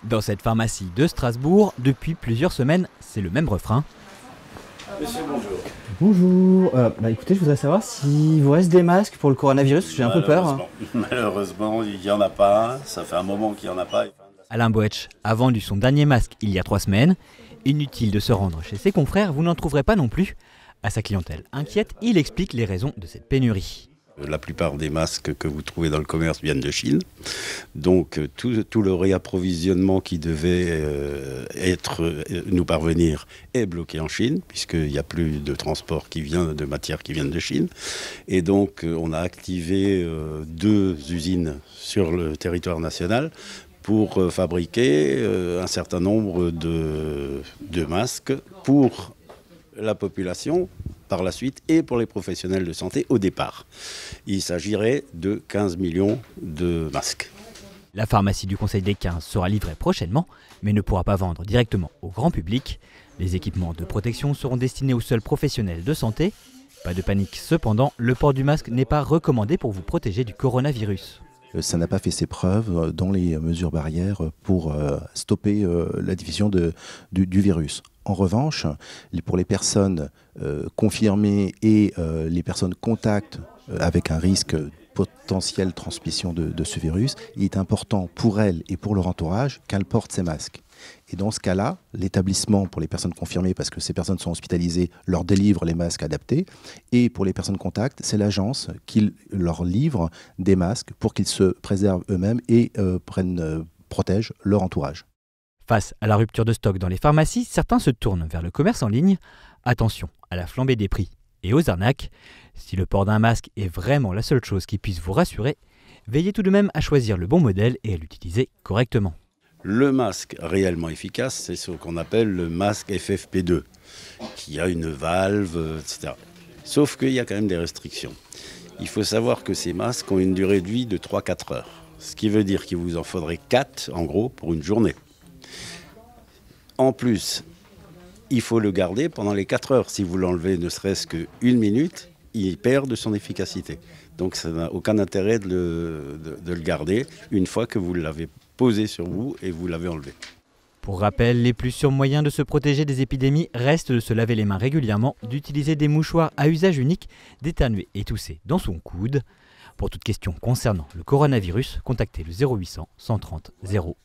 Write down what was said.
Dans cette pharmacie de Strasbourg, depuis plusieurs semaines, c'est le même refrain. Monsieur, bonjour. Bonjour, écoutez, je voudrais savoir s'il vous reste des masques pour le coronavirus, j'ai un peu peur. Malheureusement, il n'y en a pas. Ça fait un moment qu'il n'y en a pas. Alain Boetsch a vendu son dernier masque il y a 3 semaines. Inutile de se rendre chez ses confrères, vous n'en trouverez pas non plus. À sa clientèle inquiète, il explique les raisons de cette pénurie. La plupart des masques que vous trouvez dans le commerce viennent de Chine. Donc tout le réapprovisionnement qui devait nous parvenir est bloqué en Chine, puisqu'il n'y a plus de transport de matières qui viennent de Chine. Et donc on a activé 2 usines sur le territoire national pour fabriquer un certain nombre de masques pour la population par la suite et pour les professionnels de santé au départ. Il s'agirait de 15 millions de masques. La pharmacie du Conseil des 15 sera livrée prochainement, mais ne pourra pas vendre directement au grand public. Les équipements de protection seront destinés aux seuls professionnels de santé. Pas de panique cependant, le port du masque n'est pas recommandé pour vous protéger du coronavirus. Ça n'a pas fait ses preuves dans les mesures barrières pour stopper la diffusion du virus. En revanche, pour les personnes confirmées et les personnes contacts avec un risque potentielle transmission de ce virus, il est important pour elles et pour leur entourage qu'elles portent ces masques. Et dans ce cas-là, l'établissement, pour les personnes confirmées, parce que ces personnes sont hospitalisées, leur délivre les masques adaptés. Et pour les personnes contacts, c'est l'agence qui leur livre des masques pour qu'ils se préservent eux-mêmes et protègent leur entourage. Face à la rupture de stock dans les pharmacies, certains se tournent vers le commerce en ligne. Attention à la flambée des prix et aux arnaques. Si le port d'un masque est vraiment la seule chose qui puisse vous rassurer, veillez tout de même à choisir le bon modèle et à l'utiliser correctement. Le masque réellement efficace, c'est ce qu'on appelle le masque FFP2, qui a une valve, etc. Sauf qu'il y a quand même des restrictions. Il faut savoir que ces masques ont une durée de vie de 3-4 heures. Ce qui veut dire qu'il vous en faudrait 4, en gros, pour une journée. En plus, il faut le garder pendant les 4 heures. Si vous l'enlevez ne serait-ce qu'une minute, il perd de son efficacité. Donc ça n'a aucun intérêt de le garder une fois que vous l'avez posé sur vous et vous l'avez enlevé. Pour rappel, les plus sûrs moyens de se protéger des épidémies restent de se laver les mains régulièrement, d'utiliser des mouchoirs à usage unique, d'éternuer et tousser dans son coude. Pour toute question concernant le coronavirus, contactez le 0800 130 000.